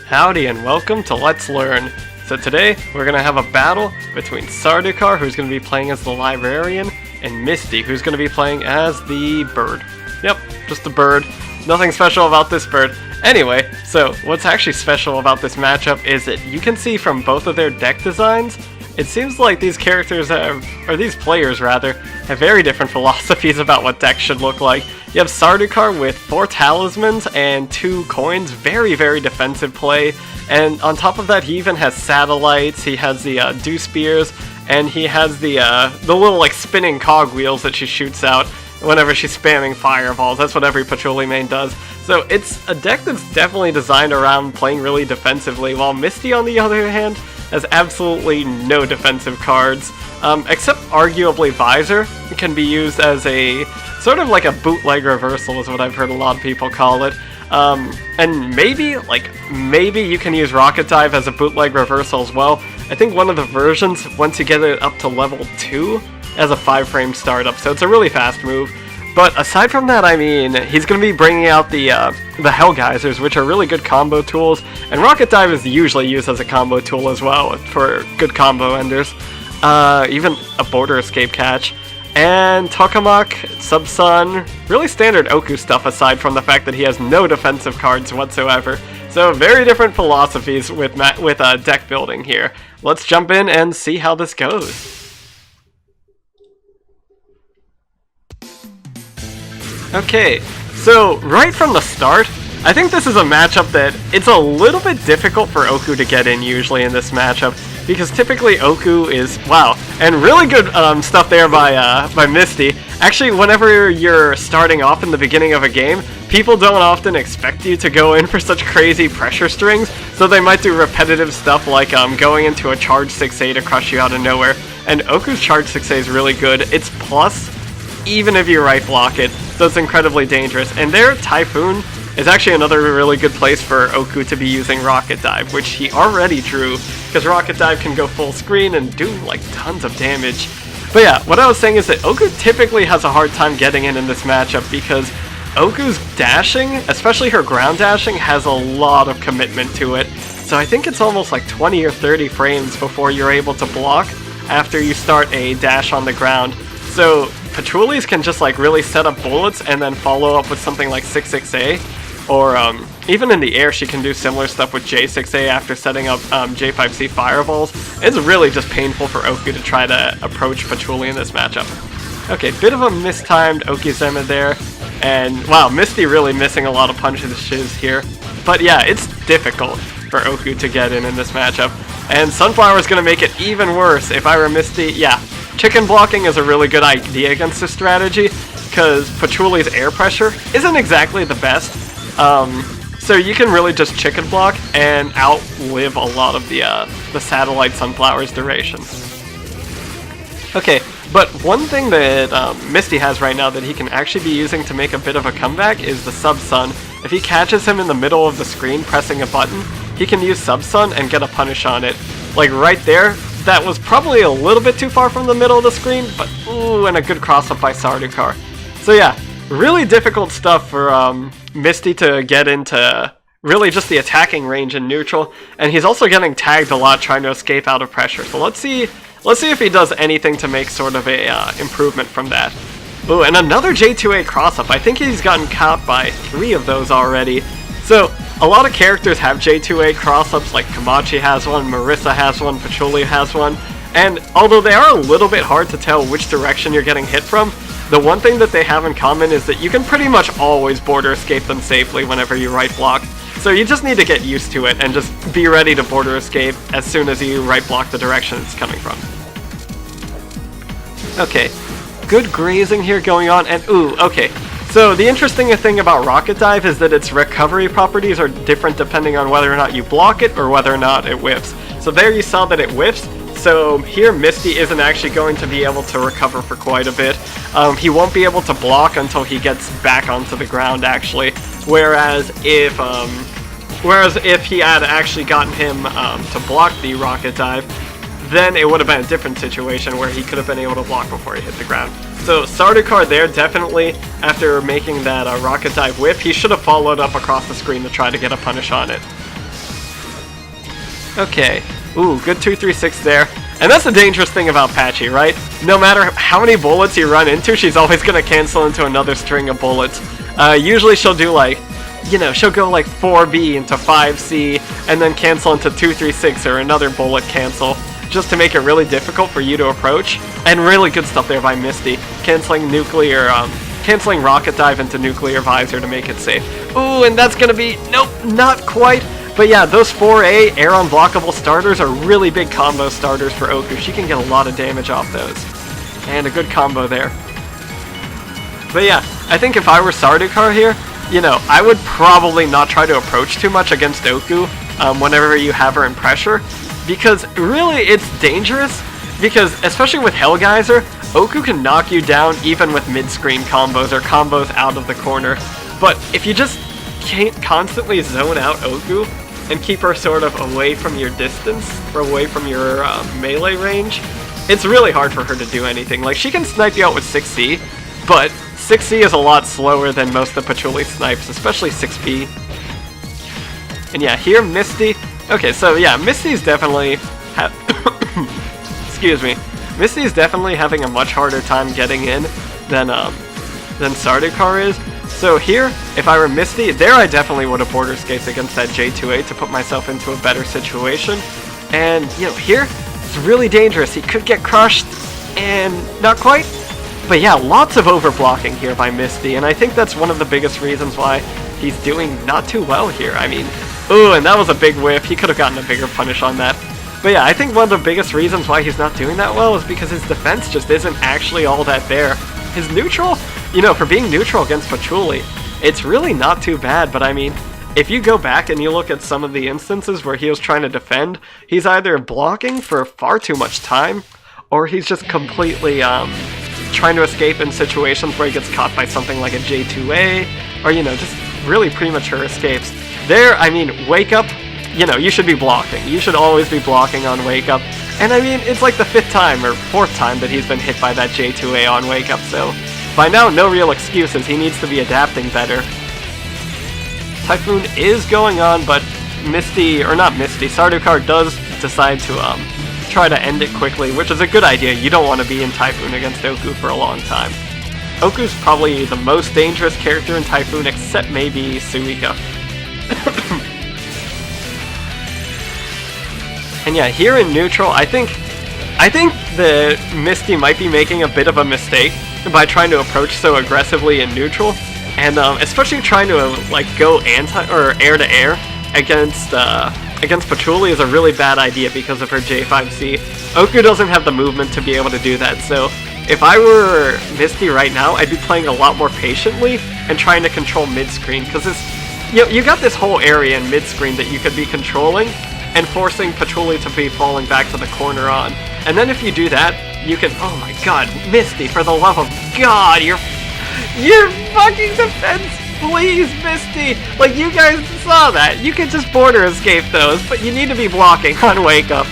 Howdy and welcome to Let's Learn. So today we're going to have a battle between Sardukar, who's going to be playing as the librarian, and Misty, who's going to be playing as the bird. Yep, just a bird. Nothing special about this bird. Anyway, so what's actually special about this matchup is that you can see from both of their deck designs, it seems like these characters have, or these players rather, have very different philosophies about what decks should look like. You have Sardukar with 4 talismans and 2 coins, very defensive play, and on top of that he even has satellites, he has the dew spears, and he has the little like spinning cogwheels that she shoots out whenever she's spamming fireballs. That's what every Patchouli main does. So it's a deck that's definitely designed around playing really defensively, while Misty on the other hand has absolutely no defensive cards, except arguably Visor. It can be used as a sort of like a bootleg reversal is what I've heard a lot of people call it. And maybe you can use Rocket Dive as a bootleg reversal as well. I think one of the versions, once you get it up to level 2, has a 5-frame startup, so it's a really fast move. But aside from that, I mean, he's going to be bringing out the Hell Geysers, which are really good combo tools, and Rocket Dive is usually used as a combo tool as well for good combo enders. Even a Border Escape catch. And Tokamak, Subsun, really standard Okuu stuff aside from the fact that he has no defensive cards whatsoever. So very different philosophies with deck building here. Let's jump in and see how this goes. Okay, so right from the start, I think this is a matchup that it's a little bit difficult for Okuu to get in usually in this matchup, because typically Okuu is, wow, and really good stuff there by Misty. Actually, whenever you're starting off in the beginning of a game, people don't often expect you to go in for such crazy pressure strings, so they might do repetitive stuff like going into a charge 6A to crush you out of nowhere, and Oku's charge 6A is really good. It's plus, even if you right block it, so it's incredibly dangerous. And their Typhoon is actually another really good place for Okuu to be using Rocket Dive, which he already drew, because Rocket Dive can go full screen and do like tons of damage. But yeah, what I was saying is that Okuu typically has a hard time getting in this matchup, because Oku's dashing, especially her ground dashing, has a lot of commitment to it. So I think it's almost like 20 or 30 frames before you're able to block after you start a dash on the ground. So Patchoulis can just like really set up bullets and then follow up with something like 6-6A, or even in the air she can do similar stuff with J6A after setting up J5C fireballs. It's really just painful for Okuu to try to approach Patchouli in this matchup. Okay, bit of a mistimed Okizeme there, and wow, Misty really missing a lot of punches here. But yeah, it's difficult for Okuu to get in this matchup, and Sunflower is going to make it even worse. If I were Misty, yeah. Chicken blocking is a really good idea against this strategy, because Patchouli's air pressure isn't exactly the best, so you can really just chicken block and outlive a lot of the satellite Sunflower's duration. Okay, but one thing that Misty has right now that he can actually be using to make a bit of a comeback is the Sub-Sun. If he catches him in the middle of the screen pressing a button, he can use Sub-Sun and get a punish on it. Like right there, that was probably a little bit too far from the middle of the screen, but ooh, and a good cross-up by Sardukar. So yeah, really difficult stuff for Misty to get into really just the attacking range in neutral, and he's also getting tagged a lot trying to escape out of pressure. So let's see if he does anything to make sort of a improvement from that. Ooh, and another J2A cross-up. I think he's gotten caught by 3 of those already. So a lot of characters have J2A cross-ups, like Kamachi has one, Marissa has one, Patchouli has one, and although they are a little bit hard to tell which direction you're getting hit from, the one thing that they have in common is that you can pretty much always border escape them safely whenever you right block. So you just need to get used to it and just be ready to border escape as soon as you right block the direction it's coming from. Okay, good grazing here going on, and ooh, okay. So the interesting thing about Rocket Dive is that its recovery properties are different depending on whether or not you block it or whether or not it whiffs. So there you saw that it whiffs, so here Misty isn't actually going to be able to recover for quite a bit. He won't be able to block until he gets back onto the ground actually, whereas if he had actually gotten him to block the Rocket Dive, then it would have been a different situation where he could have been able to block before he hit the ground. So Sardukar there, definitely, after making that Rocket Dive whiff, he should have followed up across the screen to try to get a punish on it. Okay. Ooh, good 2-3-6 there. And that's the dangerous thing about Patchy, right? No matter how many bullets you run into, she's always going to cancel into another string of bullets. Usually she'll do like, you know, she'll go like 4B into 5C, and then cancel into 2-3-6 or another bullet cancel, just to make it really difficult for you to approach. And really good stuff there by Misty, canceling rocket dive into nuclear visor to make it safe. Ooh, and that's gonna be, nope, not quite. But yeah, those 4A air unblockable starters are really big combo starters for Okuu. She can get a lot of damage off those. And a good combo there. But yeah, I think if I were Sardukar here, you know, I would probably not try to approach too much against Okuu whenever you have her in pressure. Because really, it's dangerous. Because, especially with Hellgeyser, Okuu can knock you down even with mid-screen combos or combos out of the corner. But if you just can't constantly zone out Okuu and keep her sort of away from your distance, or away from your melee range, it's really hard for her to do anything. Like, she can snipe you out with 6C, but 6C is a lot slower than most of the Patchouli snipes, especially 6B. And yeah, here Misty. Okay, so yeah, Misty's definitely excuse me. Misty's definitely having a much harder time getting in than Sardukar is. So here, if I were Misty, there I definitely would have border escaped against that J2A to put myself into a better situation. And, you know, here, it's really dangerous. He could get crushed, and not quite. But yeah, lots of overblocking here by Misty, and I think that's one of the biggest reasons why he's doing not too well here. I mean, ooh, and that was a big whiff. He could have gotten a bigger punish on that. But yeah, I think one of the biggest reasons why he's not doing that well is because his defense just isn't actually all that there. His neutral, you know, for being neutral against Patchouli, it's really not too bad, but I mean, if you go back and you look at some of the instances where he was trying to defend, he's either blocking for far too much time, or he's just completely trying to escape in situations where he gets caught by something like a J2A, or, you know, just really premature escapes. There, I mean, Wake Up, you know, you should be blocking. You should always be blocking on Wake Up. And I mean, it's like the 5th time, or 4th time that he's been hit by that J2A on Wake Up, so by now, no real excuses. He needs to be adapting better. Typhoon is going on, but Misty, or not Misty, Sardukar does decide to try to end it quickly, which is a good idea. You don't want to be in Typhoon against Okuu for a long time. Oku's probably the most dangerous character in Typhoon, except maybe Suika. And yeah, here in neutral, I think the Misty might be making a bit of a mistake by trying to approach so aggressively in neutral, and especially trying to like go air to air against Patchouli is a really bad idea because of her J5C. Okuu doesn't have the movement to be able to do that, so if I were Misty right now, I'd be playing a lot more patiently and trying to control mid-screen, because you got this whole area in mid-screen that you could be controlling and forcing Patchouli to be falling back to the corner on. And then if you do that, you can, oh my god, Misty, for the love of God, your fucking defense, please, Misty! Like, you guys saw that. You can just border escape those, but you need to be blocking on Wake Up.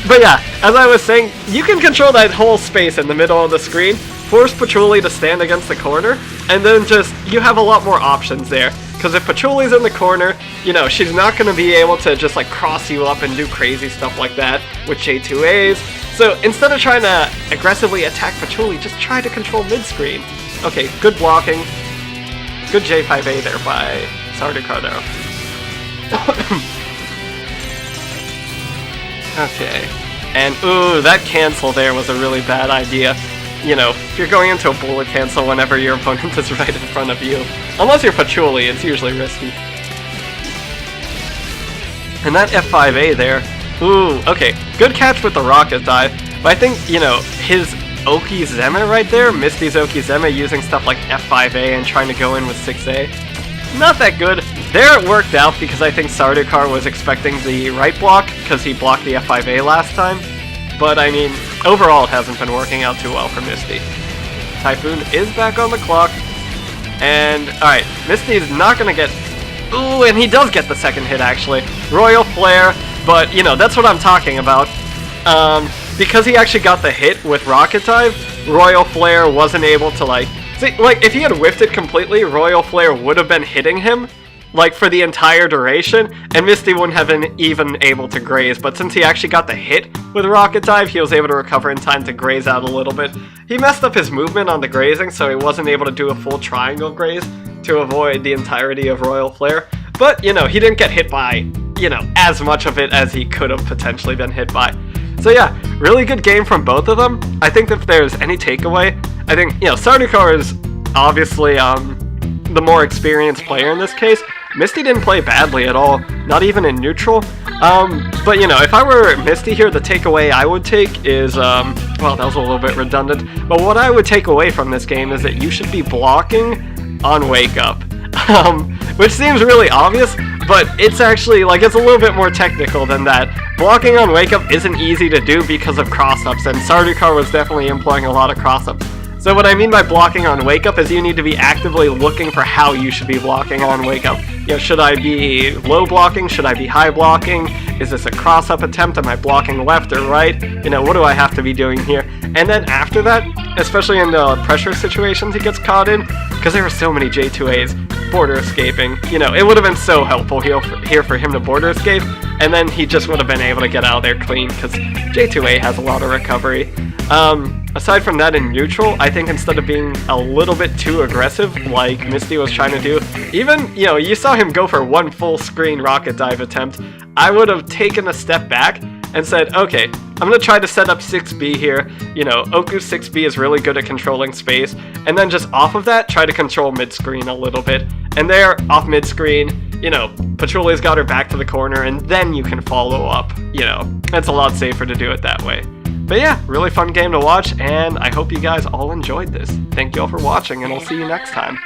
But yeah, as I was saying, you can control that whole space in the middle of the screen, force Patchouli to stand against the corner, and then just, you have a lot more options there. Because if Patchouli's in the corner, you know, she's not going to be able to just like cross you up and do crazy stuff like that with J2As. So instead of trying to aggressively attack Patchouli, just try to control mid-screen. Okay, good blocking. Good J5A there by Sardukar though. Okay. And ooh, that cancel there was a really bad idea. You know, if you're going into a bullet cancel whenever your opponent is right in front of you. Unless you're Patchouli, it's usually risky. And that F5A there, ooh, okay, good catch with the rocket dive, but I think, you know, his Okizeme right there, Misty's Okizeme using stuff like F5A and trying to go in with 6A, not that good. There it worked out because I think Sardukar was expecting the right block, because he blocked the F5A last time, but I mean, overall it hasn't been working out too well for Misty. Typhoon is back on the clock, and alright, Misty is not gonna get... Ooh, and he does get the second hit actually. Royal Flare, but you know, that's what I'm talking about. Because he actually got the hit with Rocket Dive, Royal Flare wasn't able to like... See, like, if he had whiffed it completely, Royal Flare would have been hitting him, like for the entire duration, and Misty wouldn't have been even able to graze, but since he actually got the hit with Rocket Dive, he was able to recover in time to graze out a little bit. He messed up his movement on the grazing, so he wasn't able to do a full triangle graze to avoid the entirety of Royal Flare, but, you know, he didn't get hit by, you know, as much of it as he could have potentially been hit by. So yeah, really good game from both of them. I think that if there's any takeaway, I think, you know, Sardukar is obviously the more experienced player in this case. Misty didn't play badly at all, not even in neutral. But, you know, if I were Misty here, the takeaway I would take is, well, that was a little bit redundant, but what I would take away from this game is that you should be blocking on Wake Up. Which seems really obvious, but it's actually, like, it's a little bit more technical than that. Blocking on Wake Up isn't easy to do because of crossups, and Sardukar was definitely employing a lot of crossups. So what I mean by blocking on Wake Up is you need to be actively looking for how you should be blocking on Wake Up. You know, should I be low blocking? Should I be high blocking? Is this a cross-up attempt? Am I blocking left or right? You know, what do I have to be doing here? And then after that, especially in the pressure situations he gets caught in, because there were so many J2As border escaping, you know, it would have been so helpful here for him to border escape, and then he just would have been able to get out of there clean, because J2A has a lot of recovery. Aside from that, in neutral, I think instead of being a little bit too aggressive like Misty was trying to do, even, you know, you saw him go for one full screen Rocket Dive attempt, I would have taken a step back and said, okay, I'm going to try to set up 6B here. You know, Okuu 6B is really good at controlling space, and then just off of that, try to control mid-screen a little bit. And there, off mid-screen, you know, Patchouli's got her back to the corner, and then you can follow up. You know, it's a lot safer to do it that way. But yeah, really fun game to watch, and I hope you guys all enjoyed this. Thank you all for watching, and I'll see you next time.